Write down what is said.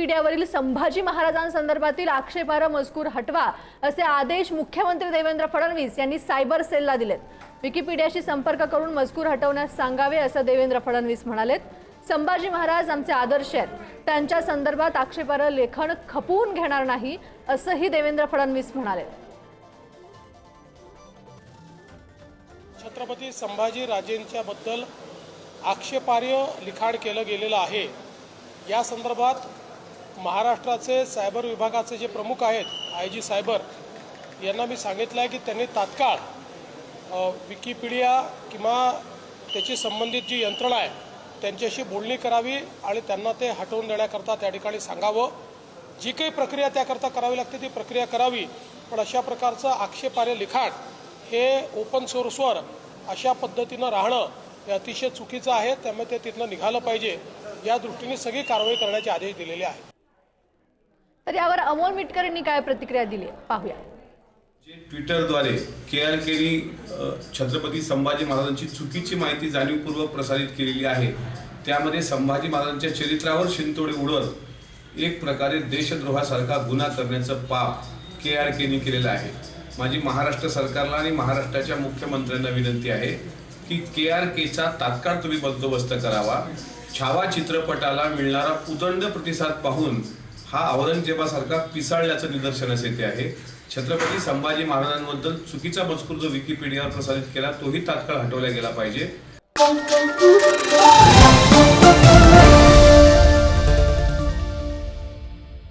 विकिपीडियावरील संभाजी महाराजांसंदर्भातील आक्षेपार्ह मजकूर हटवा असे आदेश मुख्यमंत्री देवेंद्र फडणवीस यांनी सायबर सेलला दिलेत। विकिपीडियाशी संपर्क करून मजकूर हटवण्यास सांगावे असं देवेंद्र फडणवीस म्हणालेत। संभाजी महाराज आमचे आदर्श आहेत, त्यांच्या संदर्भात आक्षेपार्ह लेखन खपवून घेणार नाही असंही देवेंद्र फडणवीस म्हणाले। छत्रपती संभाजी राजेंच्या बद्दल आक्षेपार्ह लिखाण केलं गेलेलं आहे। या संदर्भात महाराष्ट्राचे सायबर विभागाचे जे प्रमुख आहेत IG सायबर यांना मी सांगितलं आहे की त्यांनी तात्काळ विकिपीडिया किंवा त्याची संबंधित जी यंत्रणा आहे त्यांच्याशी बोलणी करावी आणि त्यांना ते हटवून देण्याकरता त्या ठिकाणी सांगावं। जी काही प्रक्रिया त्याकरता करावी लागते ती प्रक्रिया करावी, पण अशा प्रकारचं आक्षेपार्ह लिखाण हे ओपन सोर्सवर अशा पद्धतीनं राहणं हे अतिशय चुकीचं आहे। त्यामुळे ते तिथनं निघालं पाहिजे, या दृष्टीने सगळी कारवाई करण्याचे आदेश दिलेले आहेत। तर यावर अमोल मिटकर यांनी काय प्रतिक्रिया दिली पाहूया। ट्विटरद्वारे KRKनी छत्रपती संभाजी महाराजांची चुकीची माहिती जाणीवपूर्वक प्रसारित केलेली आहे। त्यामध्ये संभाजी महाराजांच्या चरित्रावर शिंतोडे उडवत एक प्रकारे देशद्रोहासारखा गुन्हा करण्याचं पाप KRKनी केलेलं आहे। माझी महाराष्ट्र सरकारला आणि महाराष्ट्राच्या मुख्यमंत्र्यांना विनंती आहे की KRKचा तात्काळ तुम्ही बंदोबस्त करावा। छावा चित्रपटाला मिळणारा उदंड प्रतिसाद पाहून हा औरंगजेबासारखा पिसाळल्याचं निदर्शनास येते आहे। छत्रपती संभाजी महाराजांबद्दल चुकीचा मजकूर जो विकिपीडियावर प्रसारित केला तोही तात्काळ हटवला गेला पाहिजे।